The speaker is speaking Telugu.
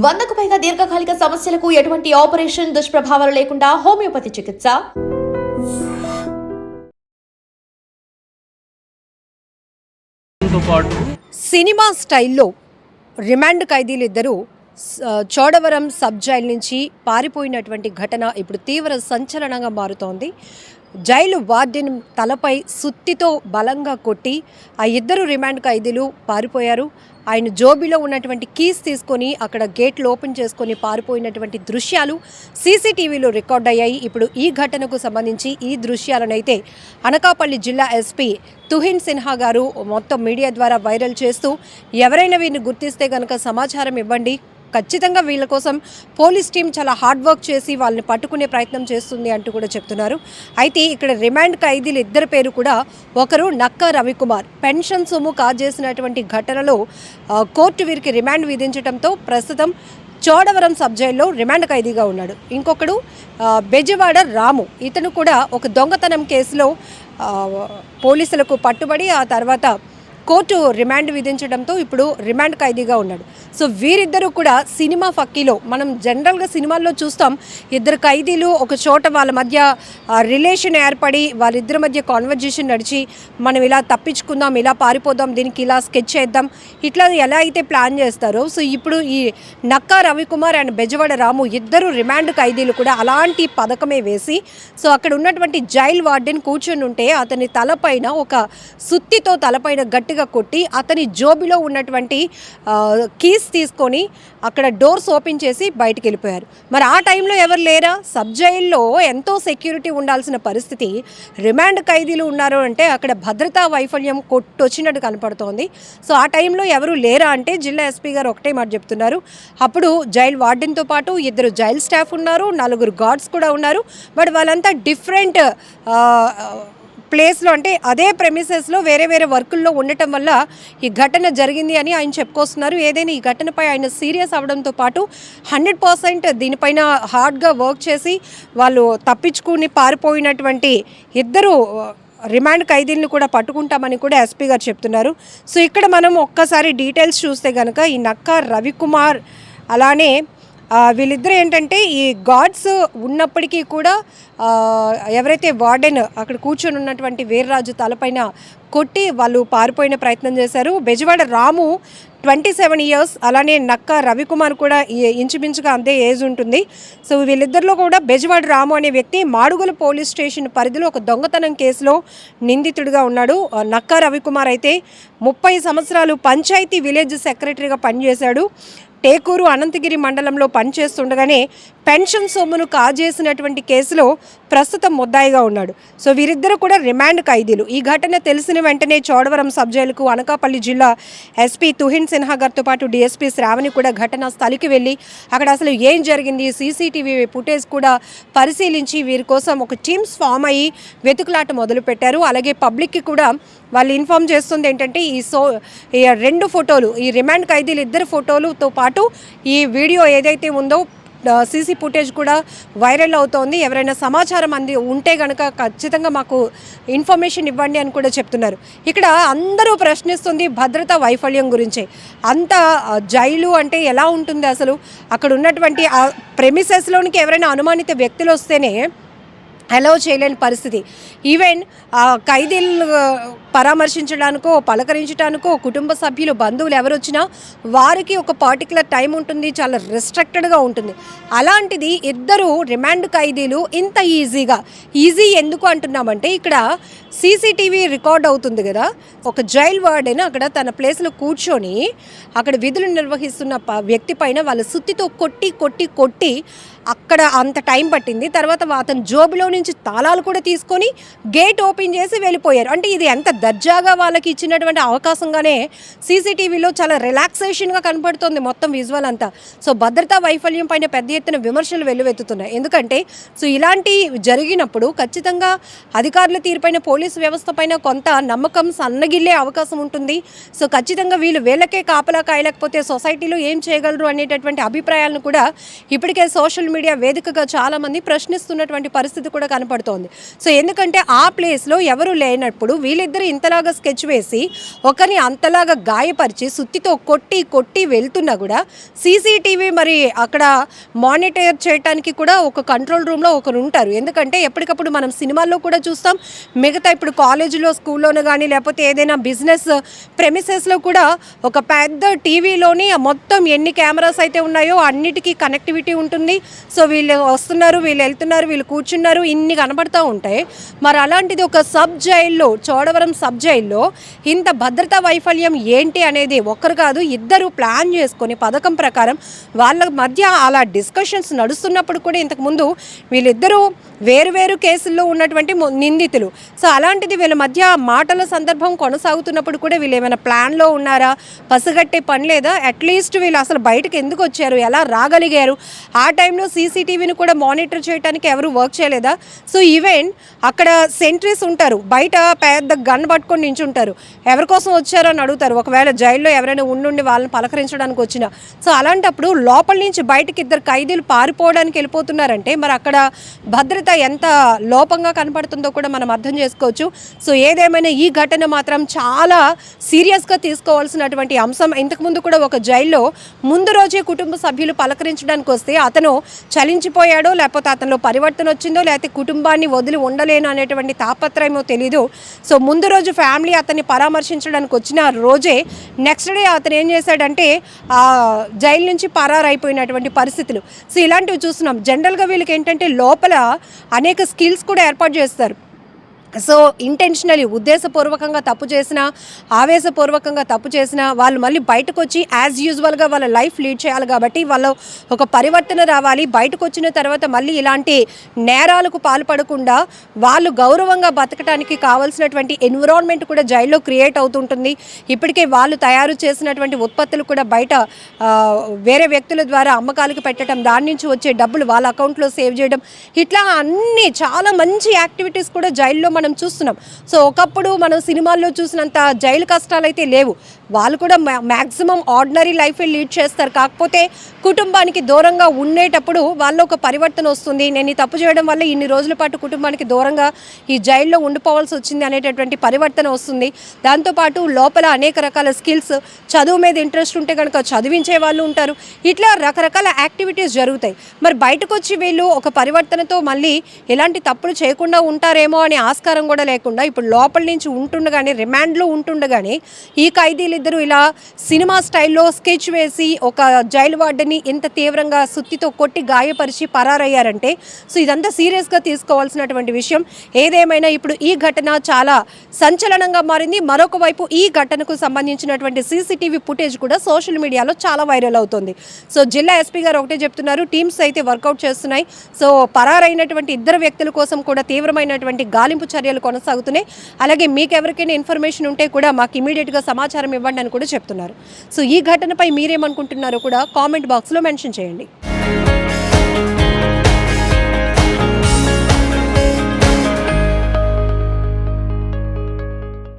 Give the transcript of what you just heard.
100కు పైగా దీర్ఘకాలిక సమస్యలకు ఎటువంటి ఆపరేషన్ దుష్ప్రభావాలు లేకుండా హోమియోపతి చికిత్స. సినిమా స్టైల్లో రిమాండ్ ఖైదీలు ఇద్దరు చోడవరం సబ్ జైలు నుంచి పారిపోయినటువంటి ఘటన ఇప్పుడు తీవ్ర సంచలనంగా మారుతోంది. జైలు వార్డెన్ తలపై సుత్తితో బలంగా కొట్టి ఆ ఇద్దరు రిమాండ్ ఖైదీలు పారిపోయారు. ఆయన జోబీలో ఉన్నటువంటి కీస్ తీసుకొని అక్కడ గేట్లు ఓపెన్ చేసుకొని పారిపోయినటువంటి దృశ్యాలు సీసీటీవీలో రికార్డ్ అయ్యాయి. ఇప్పుడు ఈ ఘటనకు సంబంధించి ఈ దృశ్యాలనైతే అనకాపల్లి జిల్లా ఎస్పీ తుహిన్ సిన్హా గారు మొత్తం మీడియా ద్వారా వైరల్ చేస్తూ ఎవరైనా వీరిని గుర్తిస్తే కనుక సమాచారం ఇవ్వండి, ఖచ్చితంగా వీళ్ళ కోసం పోలీస్ టీం చాలా హార్డ్ వర్క్ చేసి వాళ్ళని పట్టుకునే ప్రయత్నం చేస్తుంది అంటూ కూడా చెప్తున్నారు. అయితే ఇక్కడ రిమాండ్ ఖైదీలు ఇద్దరు పేరు కూడా, ఒకరు నక్కా రవికుమార్, పెన్షన్ సొమ్ము కాజేసినటువంటి ఘటనలో కోర్టు వీరికి రిమాండ్ విధించడంతో ప్రస్తుతం చోడవరం సబ్ జైల్లో రిమాండ్ ఖైదీగా ఉన్నాడు. ఇంకొకడు బెజవాడ రాము, ఇతను కూడా ఒక దొంగతనం కేసులో పోలీసులకు పట్టుబడి ఆ తర్వాత కోర్టు రిమాండ్ విధించడంతో ఇప్పుడు రిమాండ్ ఖైదీగా ఉన్నాడు. సో వీరిద్దరూ కూడా సినిమా ఫక్కీలో మనం జనరల్గా సినిమాల్లో చూస్తాం, ఇద్దరు ఖైదీలు ఒక చోట వాళ్ళ మధ్య రిలేషన్ ఏర్పడి వాళ్ళిద్దరి మధ్య కాన్వర్జేషన్ నడిచి మనం ఇలా తప్పించుకుందాం, ఇలా పారిపోదాం, దీనికి ఇలా స్కెచ్ చేద్దాం, ఇట్లా ఎలా అయితే ప్లాన్ చేస్తారో, సో ఇప్పుడు ఈ నక్కా రవికుమార్ అండ్ బెజవాడ రాము ఇద్దరు రిమాండ్ ఖైదీలు కూడా అలాంటి పథకమే వేసి, సో అక్కడ ఉన్నటువంటి జైల్ వార్డెన్ కూర్చొని ఉంటే అతని తలపైన ఒక సుత్తితో తలపైన గట్టిగా కొట్టి అతని జోబిలో ఉన్నటువంటి కీస్ తీసుకొని అక్కడ డోర్స్ ఓపెన్ చేసి బయటికి వెళ్ళిపోయారు. మరి ఆ టైంలో ఎవరు లేరా? సబ్ జైల్లో ఎంతో సెక్యూరిటీ ఉండాల్సిన పరిస్థితి, రిమాండ్ ఖైదీలు ఉన్నారు అంటే అక్కడ భద్రతా వైఫల్యం కొట్టొచ్చినట్టు కనపడుతోంది. సో ఆ టైంలో ఎవరు లేరా అంటే జిల్లా ఎస్పీ గారు ఒకటే మాట చెప్తున్నారు. అప్పుడు జైల్ వార్డెన్తో పాటు ఇద్దరు జైల్ స్టాఫ్ ఉన్నారు, 4 గార్డ్స్ కూడా ఉన్నారు. బట్ వాళ్ళంతా డిఫరెంట్ ప్లేస్లో, అంటే అదే ప్రెమిసెస్లో వేరే వేరే వర్కుల్లో ఉండటం వల్ల ఈ ఘటన జరిగింది అని ఆయన చెప్పుకొస్తున్నారు. ఏదైనా ఈ ఘటనపై ఆయన సీరియస్ అవ్వడంతో పాటు 100% దీనిపైన హార్డ్గా వర్క్ చేసి వాళ్ళు తప్పించుకుని పారిపోయినటువంటి ఇద్దరు రిమాండ్ ఖైదీలను కూడా పట్టుకుంటామని కూడా ఎస్పీ గారు చెప్తున్నారు. సో ఇక్కడ మనం ఒక్కసారి డీటెయిల్స్ చూస్తే కనుక ఈ నక్కా రవికుమార్ అలానే వీళ్ళిద్దరూ ఏంటంటే ఈ గార్డ్స్ ఉన్నప్పటికీ కూడా ఎవరైతే వార్డెన్ అక్కడ కూర్చొని ఉన్నటువంటి వీర్రాజు తలపైన కొట్టి వాళ్ళు పారిపోయిన ప్రయత్నం చేశారు. బెజవాడ రాము 27 ఇయర్స్, అలానే నక్కా రవికుమార్ కూడా ఇంచుమించుగా అంతే ఏజ్ ఉంటుంది. సో వీళ్ళిద్దరిలో కూడా బెజవాడ రాము అనే వ్యక్తి మాడుగుల పోలీస్ స్టేషన్ పరిధిలో ఒక దొంగతనం కేసులో నిందితుడిగా ఉన్నాడు. నక్కా రవికుమార్ అయితే 30 సంవత్సరాలు పంచాయతీ విలేజ్ సెక్రటరీగా పనిచేశాడు. టేకూరు అనంతగిరి మండలంలో పనిచేస్తుండగానే పెన్షన్ సొమ్మును కాజేసినటువంటి కేసులో ప్రస్తుతం ముద్దాయిగా ఉన్నాడు. సో వీరిద్దరూ కూడా రిమాండ్ ఖైదీలు. ఈ ఘటన తెలిసిన వెంటనే చోడవరం సబ్ జైలుకు అనకాపల్లి జిల్లా ఎస్పీ తుహిన్ సిన్హా గారితో పాటు డిఎస్పీ శ్రావణి కూడా ఘటనా స్థలికి వెళ్ళి అక్కడ అసలు ఏం జరిగింది, సీసీటీవీ ఫుటేజ్ కూడా పరిశీలించి వీరి కోసం ఒక టీమ్స్ ఫామ్ అయ్యి వెతుకులాట మొదలుపెట్టారు. అలాగే పబ్లిక్కి కూడా వాళ్ళు ఇన్ఫామ్ చేస్తుంది ఏంటంటే ఈ 2 ఫోటోలు, ఈ రిమాండ్ ఖైదీలు ఇద్దరు ఫోటోలతో పాటు ఈ వీడియో ఏదైతే ఉందో సీసీ ఫుటేజ్ కూడా వైరల్ అవుతోంది. ఎవరైనా సమాచారం ఉంటే కనుక ఖచ్చితంగా మాకు ఇన్ఫర్మేషన్ ఇవ్వండి అని కూడా చెప్తున్నారు. ఇక్కడ అందరూ ప్రశ్నిస్తుంది భద్రతా వైఫల్యం గురించే. అంత జైలు అంటే ఎలా ఉంటుంది అసలు? అక్కడ ఉన్నటువంటి ఆ ప్రెమిసెస్లోనికి ఎవరైనా అనుమానిత వ్యక్తులు వస్తేనే అలౌ చేయలేని పరిస్థితి. ఈవెన్ ఖైదీలు పరామర్శించడానికో పలకరించడానికో కుటుంబ సభ్యులు బంధువులు ఎవరు వచ్చినా వారికి ఒక పర్టికులర్ టైం ఉంటుంది, చాలా రెస్ట్రిక్టెడ్గా ఉంటుంది. అలాంటిది ఇద్దరు రిమాండ్ ఖైదీలు ఇంత ఈజీ ఎందుకు అంటున్నామంటే ఇక్కడ సీసీటీవీ రికార్డ్ అవుతుంది కదా, ఒక జైల్ వార్డెన్ అక్కడ తన ప్లేస్లో కూర్చొని అక్కడ విధులు నిర్వహిస్తున్న వ్యక్తి పైన వాళ్ళ సుత్తితో కొట్టి అక్కడ అంత టైం పట్టింది. తర్వాత అతను జోబులో నుంచి తాళాలు కూడా తీసుకొని గేట్ ఓపెన్ చేసి వెళ్ళిపోయారు. అంటే ఇది ఎంత దర్జాగా వాళ్ళకి ఇచ్చినటువంటి అవకాశంగానే సీసీటీవీలో చాలా రిలాక్సేషన్గా కనపడుతుంది మొత్తం విజువల్ అంతా. సో భద్రతా వైఫల్యం పైన పెద్ద ఎత్తున విమర్శలు వెల్లువెత్తుతున్నాయి. ఎందుకంటే సో ఇలాంటి జరిగినప్పుడు ఖచ్చితంగా అధికారుల తీరుపైన పోలీసు వ్యవస్థ పైన కొంత నమ్మకం సన్నగిల్లే అవకాశం ఉంటుంది. సో ఖచ్చితంగా వీళ్ళకే కాపలా కాయలేకపోతే సొసైటీలో ఏం చేయగలరు అనేటటువంటి అభిప్రాయాలను కూడా ఇప్పటికే సోషల్ మీడియా వేదికగా చాలామంది ప్రశ్నిస్తున్నటువంటి పరిస్థితి కూడా కనపడుతోంది. సో ఎందుకంటే ఆ ప్లేస్లో ఎవరు లేనప్పుడు వీళ్ళిద్దరు ఇంతలాగా స్కెచ్ వేసి ఒకరిని అంతలాగా గాయపరిచి సుత్తితో కొట్టి వెళ్తున్నా కూడా సీసీటీవీ మరి అక్కడ మానిటర్ చేయడానికి కూడా ఒక కంట్రోల్ రూమ్లో ఒకరు ఉంటారు. ఎందుకంటే ఎప్పటికప్పుడు మనం సినిమాల్లో కూడా చూస్తాం, మిగతా ఇప్పుడు కాలేజీలో స్కూల్లోనూ కానీ లేకపోతే ఏదైనా బిజినెస్ ప్రెమిసెస్లో కూడా ఒక పెద్ద టీవీలోని మొత్తం ఎన్ని కెమెరాస్ అయితే ఉన్నాయో అన్నిటికీ కనెక్టివిటీ ఉంటుంది. సో వీళ్ళు వస్తున్నారు, వీళ్ళు వెళ్తున్నారు, వీళ్ళు కూర్చున్నారు, ఇన్ని కనబడుతూ ఉంటాయి. మరి అలాంటిది ఒక సబ్ జైల్లో, చోడవరం సబ్ జైల్లో ఇంత భద్రతా వైఫల్యం ఏంటి అనేది ఒక్కరు కాదు ఇద్దరు ప్లాన్ చేసుకొని పథకం ప్రకారం వాళ్ళ మధ్య అలా డిస్కషన్స్ నడుస్తున్నప్పుడు కూడా ఇంతకుముందు వీళ్ళిద్దరూ వేరు కేసుల్లో ఉన్నటువంటి నిందితులు. సో అలాంటిది వీళ్ళ మధ్య మాటల సందర్భం కొనసాగుతున్నప్పుడు కూడా వీళ్ళు ఏమైనా ప్లాన్లో ఉన్నారా, పసిగట్టే పని లేదా? అట్లీస్ట్ వీళ్ళు అసలు బయటకు ఎందుకు వచ్చారు, ఎలా రాగలిగారు? ఆ టైంలో సీసీటీవీని కూడా మానిటర్ చేయడానికి ఎవరు వర్క్ చేయలేదా? సో ఈవెన్ అక్కడ సెంట్రీస్ ఉంటారు, బయట పెద్ద గన్ పట్టుకొని నించుంటారు, ఎవరి కోసం వచ్చారని అడుగుతారు. ఒకవేళ జైల్లో ఎవరైనా ఉండి వాళ్ళని పలకరించడానికి వచ్చినా. సో అలాంటప్పుడు లోపల నుంచి బయటకి ఇద్దరు ఖైదీలు పారిపోవడానికి వెళ్ళిపోతున్నారంటే మరి అక్కడ భద్రత ఎంత లోపంగా కనపడుతుందో కూడా మనం అర్థం చేసుకోవచ్చు. సో ఏదేమైనా ఈ ఘటన మాత్రం చాలా సీరియస్గా తీసుకోవాల్సినటువంటి అంశం. ఇంతకుముందు కూడా ఒక జైల్లో ముందు రోజే కుటుంబ సభ్యులు పలకరించడానికి వస్తే అతను చలించిపోయాడో లేకపోతే అతనిలో పరివర్తన వచ్చిందో లేకపోతే కుటుంబాన్ని వదిలి ఉండలేను అనేటువంటి తాపత్రయమో తెలీదు. సో ముందు రోజు ఫ్యామిలీ అతన్ని పరామర్శించడానికి వచ్చిన రోజే నెక్స్ట్ డే అతను ఏం చేశాడంటే జైలు నుంచి పరారైపోయినటువంటి పరిస్థితులు. సో ఇలాంటివి చూస్తున్నాం. జనరల్గా వీళ్ళకి ఏంటంటే లోపల అనేక స్కిల్స్ కూడా ఏర్పాటు చేస్తారు. సో ఇంటెన్షనలీ ఉద్దేశపూర్వకంగా తప్పు చేసినా, ఆవేశపూర్వకంగా తప్పు చేసినా వాళ్ళు మళ్ళీ బయటకు వచ్చి యాజ్ యూజువల్గా వాళ్ళ లైఫ్ లీడ్ చేయాలి. కాబట్టి వాళ్ళు ఒక పరివర్తన రావాలి. బయటకు వచ్చిన తర్వాత మళ్ళీ ఇలాంటి నేరాలకు పాల్పడకుండా వాళ్ళు గౌరవంగా బతకడానికి కావాల్సినటువంటి ఎన్విరాన్మెంట్ కూడా జైల్లో క్రియేట్ అవుతుంటుంది. ఇప్పటికే వాళ్ళు తయారు చేసినటువంటి ఉత్పత్తులు కూడా బయట వేరే వ్యక్తుల ద్వారా అమ్మకాలకు పెట్టడం, దాని నుంచి వచ్చే డబ్బులు వాళ్ళ అకౌంట్లో సేవ్ చేయడం, ఇట్లా అన్ని చాలా మంచి యాక్టివిటీస్ కూడా జైల్లో మనం చూస్తున్నాం. సో ఒకప్పుడు మనం సినిమాల్లో చూసినంత జైలు కష్టాలు అయితే లేవు. వాళ్ళు కూడా మ్యాక్సిమం ఆర్డినరీ లైఫ్ లీడ్ చేస్తారు. కాకపోతే కుటుంబానికి దూరంగా ఉండేటప్పుడు వాళ్ళు ఒక పరివర్తన వస్తుంది. నేను ఈ తప్పు చేయడం వల్ల ఇన్ని రోజుల పాటు కుటుంబానికి దూరంగా ఈ జైల్లో ఉండిపోవాల్సి వచ్చింది అనేటటువంటి పరివర్తన వస్తుంది. దాంతోపాటు లోపల అనేక రకాల స్కిల్స్, చదువు మీద ఇంట్రెస్ట్ ఉంటే కనుక చదివించే వాళ్ళు ఉంటారు. ఇట్లా రకరకాల యాక్టివిటీస్ జరుగుతాయి. మరి బయటకు వచ్చి వీళ్ళు ఒక పరివర్తనతో మళ్ళీ ఎలాంటి తప్పులు చేయకుండా ఉంటారేమో అనే ఆస్కారం కూడా లేకుండా ఇప్పుడు లోపల నుంచి ఉంటుండగానే, రిమాండ్లో ఉంటుండగానే ఈ ఖైదీలు ఇద్దరు ఇలా సినిమా స్టైల్లో స్కెచ్ వేసి ఒక జైలు వార్డెన్ని ఎంత తీవ్రంగా సుత్తితో కొట్టి గాయపరిచి పరారయ్యారంటే సో ఇదంతా సీరియస్గా తీసుకోవాల్సినటువంటి విషయం. ఏదేమైనా ఇప్పుడు ఈ ఘటన చాలా సంచలనంగా మారింది. మరొక వైపు ఈ ఘటనకు సంబంధించినటువంటి సీసీటీవీ ఫుటేజ్ కూడా సోషల్ మీడియాలో చాలా వైరల్ అవుతుంది. సో జిల్లా ఎస్పీ గారు ఒకటే చెప్తున్నారు, టీమ్స్ అయితే వర్కౌట్ చేస్తున్నాయి. సో పరారైనటువంటి ఇద్దరు వ్యక్తుల కోసం కూడా తీవ్రమైనటువంటి గాలింపు చర్యలు కొనసాగుతున్నాయి. అలాగే మీకు ఎవరికైనా ఇన్ఫర్మేషన్ ఉంటే కూడా మాకు ఇమీడియట్గా సమాచారం ఇవ్వండి అని కూడా చెప్తున్నారు. సో ఈ ఘటనపై మీరేమనుకుంటున్నారో కూడా కామెంట్ బాక్స్లో మెన్షన్ చేయండి.